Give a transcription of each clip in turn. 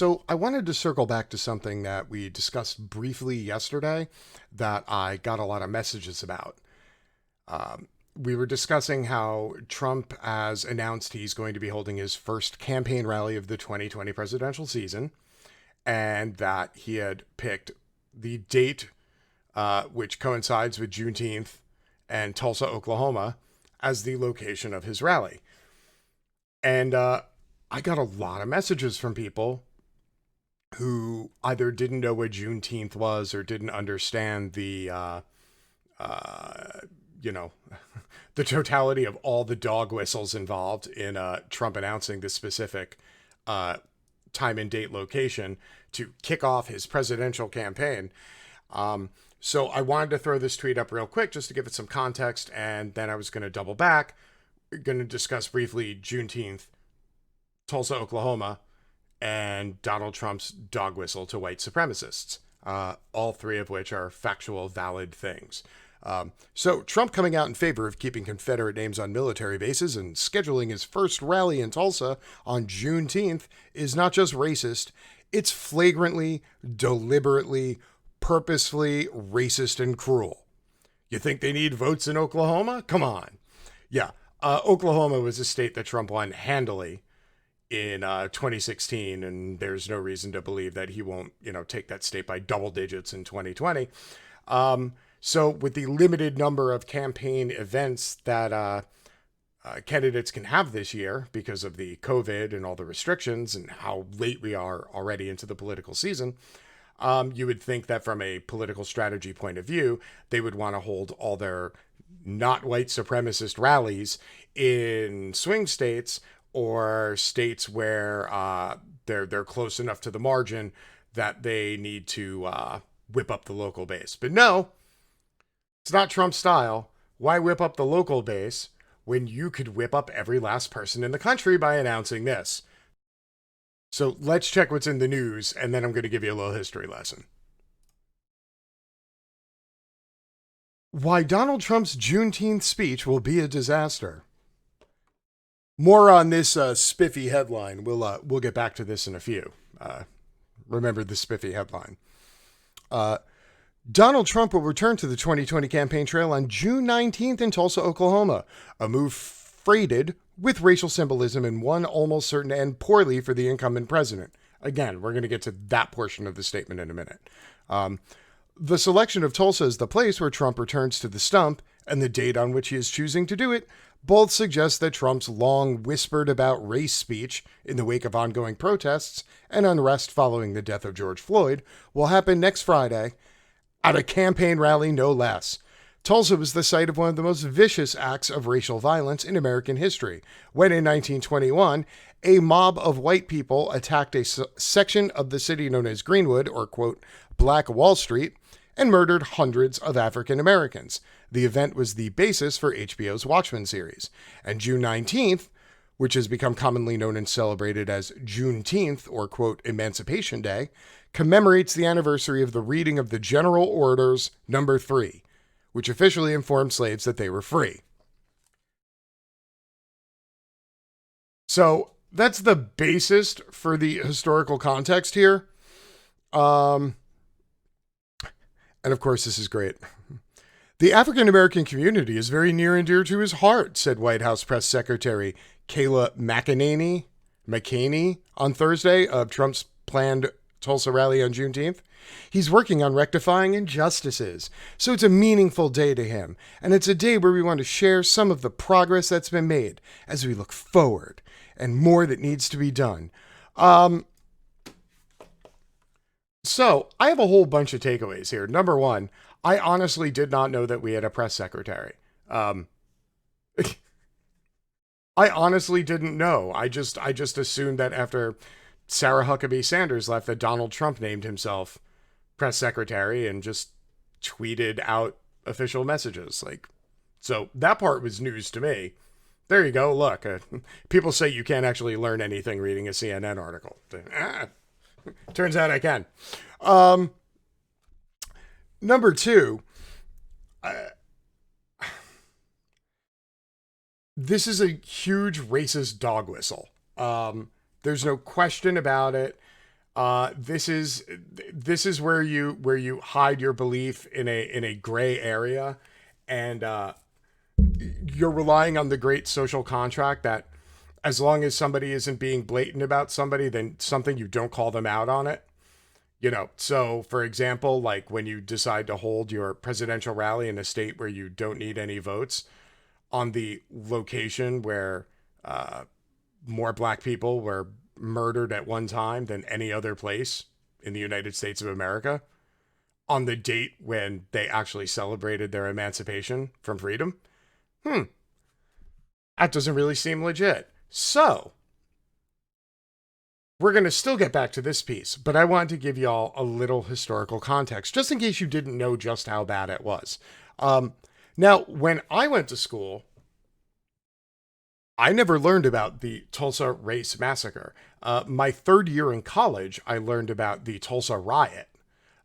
So I wanted to circle back to something that we discussed briefly yesterday that I got a lot of messages about. We were discussing how Trump has announced he's going to be holding his first campaign rally of the 2020 presidential season, and that he had picked the date, which coincides with Juneteenth and Tulsa, Oklahoma, as the location of his rally. And I got a lot of messages from people who either didn't know what Juneteenth was or didn't understand you know, the totality of all the dog whistles involved in Trump announcing this specific time and date location to kick off his presidential campaign. So I wanted to throw this tweet up real quick just to give it some context, and then I was going to double back. We're going to discuss briefly Juneteenth, Tulsa, Oklahoma, and Donald Trump's dog whistle to white supremacists, all three of which are factual, valid things. So Trump coming out in favor of keeping Confederate names on military bases and scheduling his first rally in Tulsa on Juneteenth is not just racist, it's flagrantly, deliberately, purposefully racist and cruel. You think they need votes in Oklahoma? Come on. Yeah, Oklahoma was a state that Trump won handily in 2016, and there's no reason to believe that he won't, take that state by double digits in 2020. So with the limited number of campaign events that candidates can have this year because of the COVID and all the restrictions and how late we are already into the political season, you would think that from a political strategy point of view, they would want to hold all their not white supremacist rallies in swing states or states where they're close enough to the margin that they need to whip up the local base. But no, it's not Trump style. Why whip up the local base when you could whip up every last person in the country by announcing this? So let's check what's in the news, and then I'm going to give you a little history lesson. Why Donald Trump's Juneteenth speech will be a disaster. More on this spiffy headline. We'll get back to this in a few. Remember the spiffy headline. Donald Trump will return to the 2020 campaign trail on June 19th in Tulsa, Oklahoma, a move freighted with racial symbolism and one almost certain to end poorly for the incumbent president. Again, we're going to get to that portion of the statement in a minute. The selection of Tulsa as the place where Trump returns to the stump and the date on which he is choosing to do it both suggest that Trump's long whispered about race speech in the wake of ongoing protests and unrest following the death of George Floyd will happen next Friday at a campaign rally, no less. Tulsa was the site of one of the most vicious acts of racial violence in American history, when in 1921, a mob of white people attacked a section of the city known as Greenwood, or quote, Black Wall Street, and murdered hundreds of African Americans. The event was the basis for HBO's Watchmen series. And June 19th, which has become commonly known and celebrated as Juneteenth, or quote, Emancipation Day, commemorates the anniversary of the reading of the General Orders Number 3, which officially informed slaves that they were free. So that's the basis for the historical context here. And of course, this is great. The African American community is very near and dear to his heart, said White House Press Secretary Kayla McEnany on Thursday of Trump's planned Tulsa rally on Juneteenth. He's working on rectifying injustices, so it's a meaningful day to him, and it's a day where we want to share some of the progress that's been made as we look forward and more that needs to be done. So I have a whole bunch of takeaways here. Number one, I honestly did not know that we had a press secretary. I honestly didn't know. I just assumed that after Sarah Huckabee Sanders left, that Donald Trump named himself press secretary and just tweeted out official messages. So that part was news to me. There you go. Look, people say you can't actually learn anything reading a CNN article. Turns out I can. Number two, this is a huge racist dog whistle. There's no question about it. This is where you hide your belief in a gray area, and you're relying on the great social contract that as long as somebody isn't being blatant about somebody, then something you don't call them out on it. So for example, like when you decide to hold your presidential rally in a state where you don't need any votes, on the location where more black people were murdered at one time than any other place in the United States of America, on the date when they actually celebrated their emancipation from freedom. That doesn't really seem legit. So, we're going to still get back to this piece, but I wanted to give y'all a little historical context, just in case you didn't know just how bad it was. Now, when I went to school, I never learned about the Tulsa Race Massacre. My third year in college, I learned about the Tulsa Riot.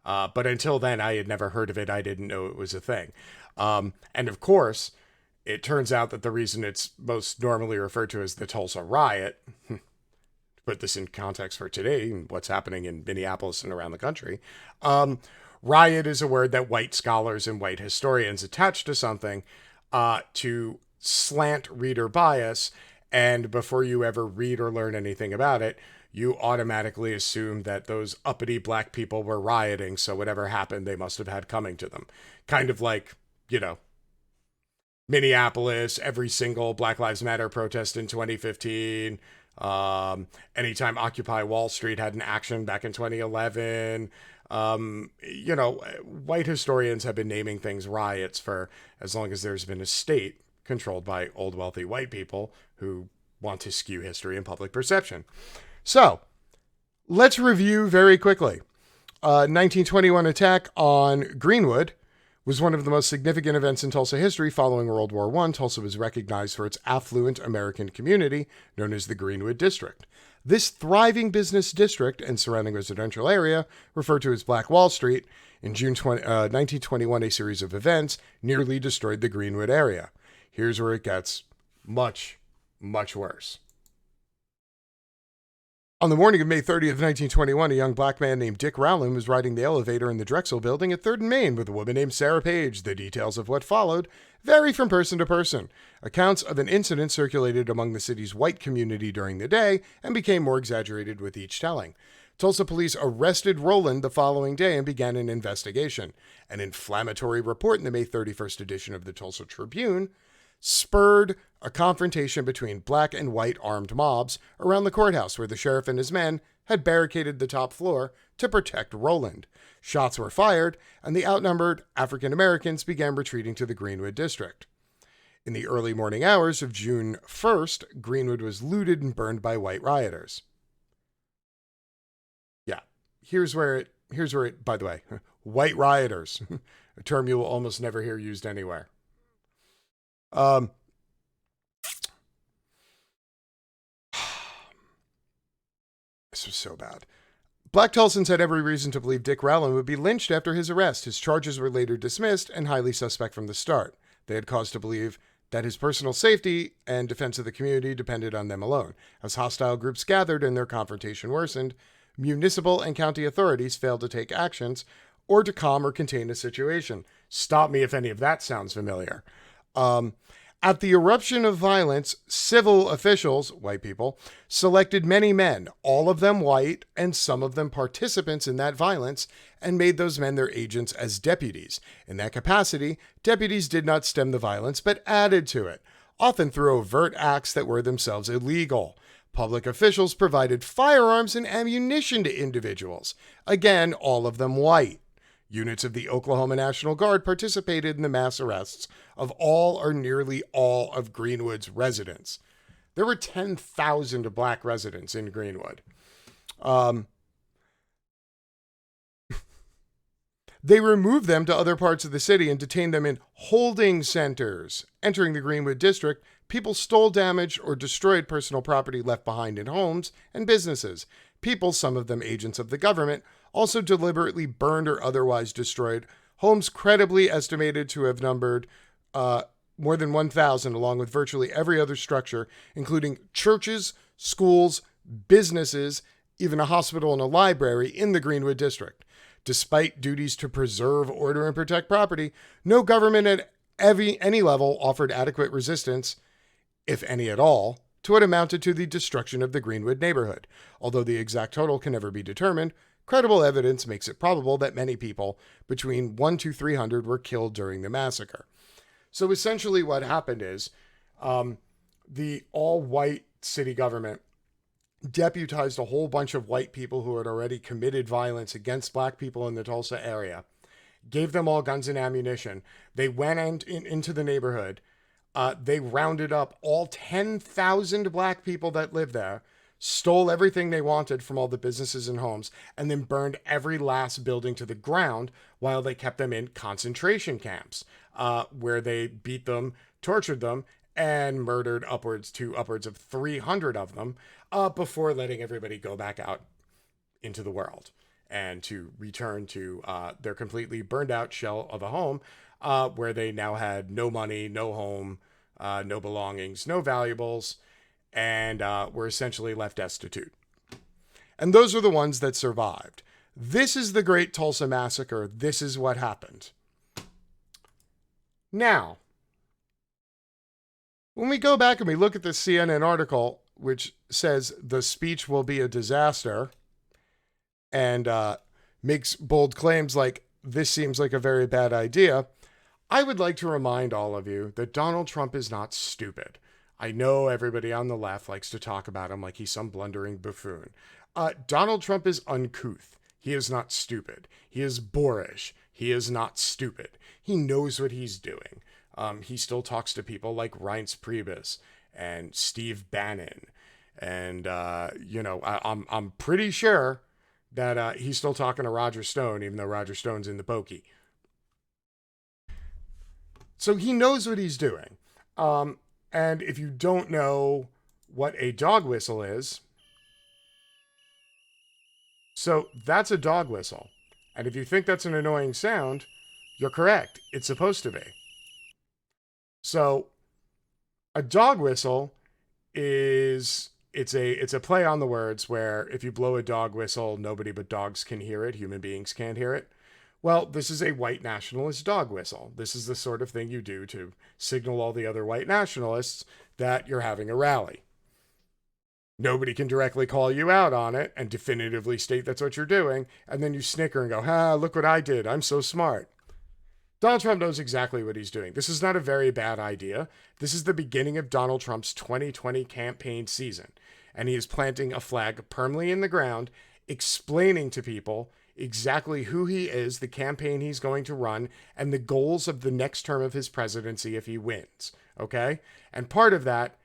But until then, I had never heard of it. I didn't know it was a thing. And of course, it turns out that the reason it's most normally referred to as the Tulsa Riot, to put this in context for today and what's happening in Minneapolis and around the country, riot is a word that white scholars and white historians attach to something to slant reader bias, and before you ever read or learn anything about it, you automatically assume that those uppity black people were rioting, so whatever happened, they must have had coming to them. Kind of like, Minneapolis, every single Black Lives Matter protest in 2015, anytime Occupy Wall Street had an action back in 2011. White historians have been naming things riots for as long as there's been a state controlled by old wealthy white people who want to skew history and public perception. So, let's review very quickly. 1921 attack on Greenwood was one of the most significant events in Tulsa history. Following World War I, Tulsa was recognized for its affluent American community, known as the Greenwood District. This thriving business district and surrounding residential area, referred to as Black Wall Street, in June 1921, a series of events nearly destroyed the Greenwood area. Here's where it gets much, much worse. On the morning of May 30th, 1921, a young black man named Dick Rowland was riding the elevator in the Drexel building at 3rd and Main with a woman named Sarah Page. The details of what followed vary from person to person. Accounts of an incident circulated among the city's white community during the day and became more exaggerated with each telling. Tulsa police arrested Rowland the following day and began an investigation. An inflammatory report in the May 31st edition of the Tulsa Tribune spurred a confrontation between black and white armed mobs around the courthouse, where the sheriff and his men had barricaded the top floor to protect Rowland. Shots were fired, and the outnumbered African Americans began retreating to the Greenwood district. In the early morning hours of June 1st, Greenwood was looted and burned by white rioters. Yeah, here's where it, by the way, white rioters, a term you will almost never hear used anywhere. This was so bad. Black Tulsans had every reason to believe Dick Rowland would be lynched after his arrest. His charges were later dismissed and highly suspect from the start. They had cause to believe that his personal safety and defense of the community depended on them alone. As hostile groups gathered and their confrontation worsened, municipal and county authorities failed to take actions or to calm or contain the situation. Stop me if any of that sounds familiar. At the eruption of violence, civil officials, white people, selected many men, all of them white, and some of them participants in that violence, and made those men their agents as deputies. In that capacity, deputies did not stem the violence, but added to it, often through overt acts that were themselves illegal. Public officials provided firearms and ammunition to individuals, again, all of them white. Units of the Oklahoma National Guard participated in the mass arrests of all or nearly all of Greenwood's residents. There were 10,000 black residents in Greenwood. They removed them to other parts of the city and detained them in holding centers. Entering the Greenwood district, people stole, damaged, or destroyed personal property left behind in homes and businesses. People, some of them agents of the government, also deliberately burned or otherwise destroyed homes credibly estimated to have numbered more than 1,000, along with virtually every other structure, including churches, schools, businesses, even a hospital and a library in the Greenwood district. Despite duties to preserve order and protect property, no government at any level offered adequate resistance, if any at all, to what amounted to the destruction of the Greenwood neighborhood. Although the exact total can never be determined, credible evidence makes it probable that many people, between 1 to 300, were killed during the massacre. So essentially what happened is the all-white city government deputized a whole bunch of white people who had already committed violence against black people in the Tulsa area, gave them all guns and ammunition. They went into the neighborhood. They rounded up all 10,000 black people that lived there, stole everything they wanted from all the businesses and homes, and then burned every last building to the ground while they kept them in concentration camps, where they beat them, tortured them, and murdered upwards of 300 of them before letting everybody go back out into the world and to return to their completely burned out shell of a home where they now had no money, no home, no belongings, no valuables, and were essentially left destitute. And those are the ones that survived. This is the Great Tulsa Massacre. This is what happened. Now, when we go back and we look at the CNN article, which says the speech will be a disaster and makes bold claims like this seems like a very bad idea, I would like to remind all of you that Donald Trump is not stupid. I know everybody on the left likes to talk about him like he's some blundering buffoon. Donald Trump is uncouth. He is not stupid. He is boorish. He is not stupid. He knows what he's doing. He still talks to people like Reince Priebus and Steve Bannon. And, I'm pretty sure that he's still talking to Roger Stone, even though Roger Stone's in the pokey. So he knows what he's doing. And if you don't know what a dog whistle is, so that's a dog whistle. And if you think that's an annoying sound, you're correct. It's supposed to be. So a dog whistle is it's a play on the words where if you blow a dog whistle, nobody but dogs can hear it. Human beings can't hear it. Well, this is a white nationalist dog whistle. This is the sort of thing you do to signal all the other white nationalists that you're having a rally. Nobody can directly call you out on it and definitively state that's what you're doing. And then you snicker and go, look what I did. I'm so smart. Donald Trump knows exactly what he's doing. This is not a very bad idea. This is the beginning of Donald Trump's 2020 campaign season. And he is planting a flag permanently in the ground, explaining to people exactly who he is, the campaign he's going to run, and the goals of the next term of his presidency if he wins. Okay? And part of that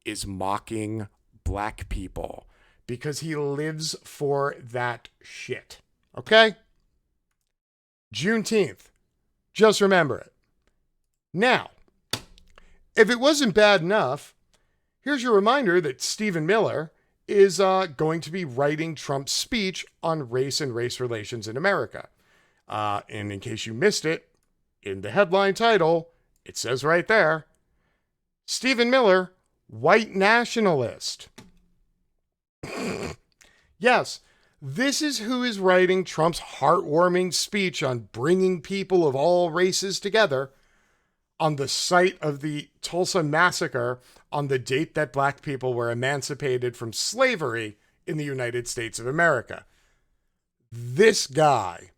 is mocking black people because he lives for that shit. Okay? Juneteenth. Just remember it. Now, if it wasn't bad enough, here's your reminder that Stephen Miller is going to be writing Trump's speech on race and race relations in America. And in case you missed it, in the headline title, it says right there, Stephen Miller, White Nationalist. Yes, this is who is writing Trump's heartwarming speech on bringing people of all races together on the site of the Tulsa Massacre on the date that black people were emancipated from slavery in the United States of America. This guy.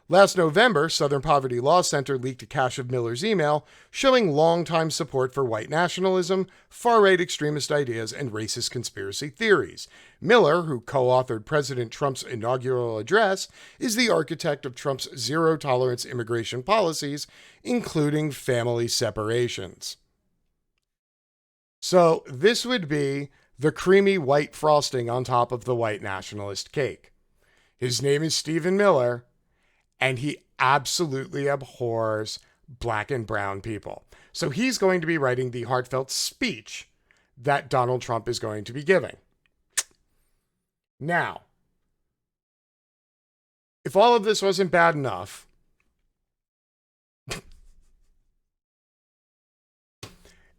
Last November, Southern Poverty Law Center leaked a cache of Miller's email showing longtime support for white nationalism, far-right extremist ideas, and racist conspiracy theories. Miller, who co-authored President Trump's inaugural address, is the architect of Trump's zero-tolerance immigration policies, including family separations. So this would be the creamy white frosting on top of the white nationalist cake. His name is Stephen Miller, and he absolutely abhors black and brown people. So he's going to be writing the heartfelt speech that Donald Trump is going to be giving. Now, if all of this wasn't bad enough,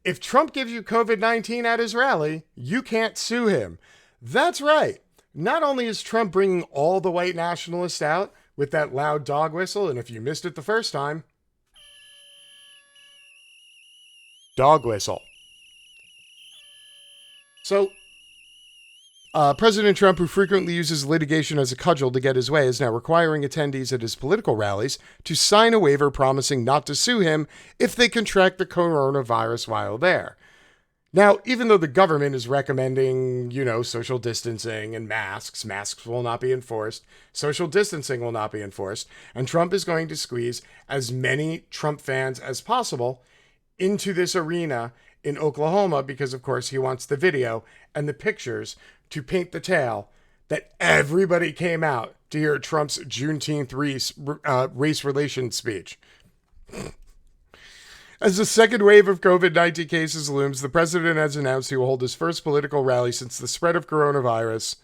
if Trump gives you COVID-19 at his rally, you can't sue him. That's right. Not only is Trump bringing all the white nationalists out with that loud dog whistle, and if you missed it the first time, dog whistle. So, President Trump, who frequently uses litigation as a cudgel to get his way, is now requiring attendees at his political rallies to sign a waiver promising not to sue him if they contract the coronavirus while there. Now, even though the government is recommending, social distancing and masks will not be enforced, social distancing will not be enforced, and Trump is going to squeeze as many Trump fans as possible into this arena in Oklahoma because, of course, he wants the video and the pictures to paint the tale that everybody came out to hear Trump's Juneteenth race relations speech. As the second wave of COVID-19 cases looms, the president has announced he will hold his first political rally since the spread of coronavirus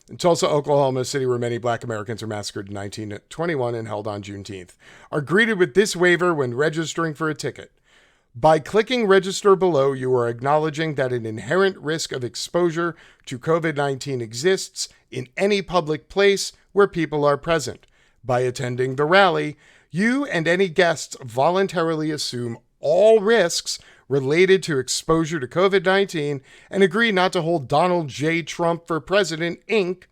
in Tulsa, Oklahoma, a city where many black Americans were massacred in 1921 and held on Juneteenth, are greeted with this waiver when registering for a ticket. By clicking register below, you are acknowledging that an inherent risk of exposure to COVID-19 exists in any public place where people are present. By attending the rally, you and any guests voluntarily assume all risks related to exposure to COVID-19 and agree not to hold Donald J. Trump for President, Inc.,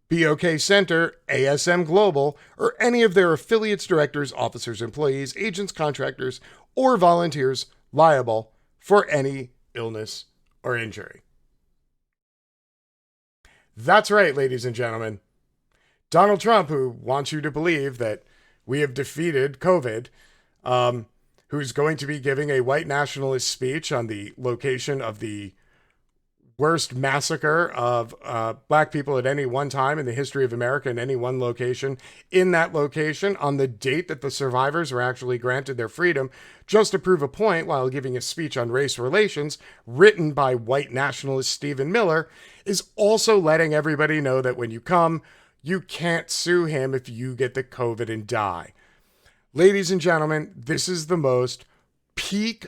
BOK Center, ASM Global, or any of their affiliates, directors, officers, employees, agents, contractors, or volunteers liable for any illness or injury. That's right, ladies and gentlemen. Donald Trump, who wants you to believe that we have defeated COVID, who's going to be giving a white nationalist speech on the location of the worst massacre of black people at any one time in the history of America in any one location, in that location, on the date that the survivors were actually granted their freedom, just to prove a point while giving a speech on race relations written by white nationalist Stephen Miller, is also letting everybody know that when you come, you can't sue him if you get the COVID and die. Ladies and gentlemen, this is the most peak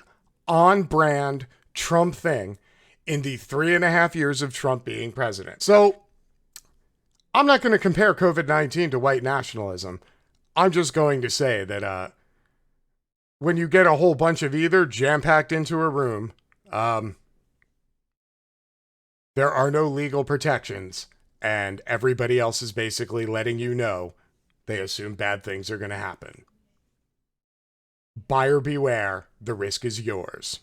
on-brand Trump thing in the 3.5 years of Trump being president. So I'm not going to compare COVID-19 to white nationalism. I'm just going to say that when you get a whole bunch of either jam-packed into a room, there are no legal protections, and everybody else is basically letting you know they assume bad things are going to happen. Buyer beware, the risk is yours.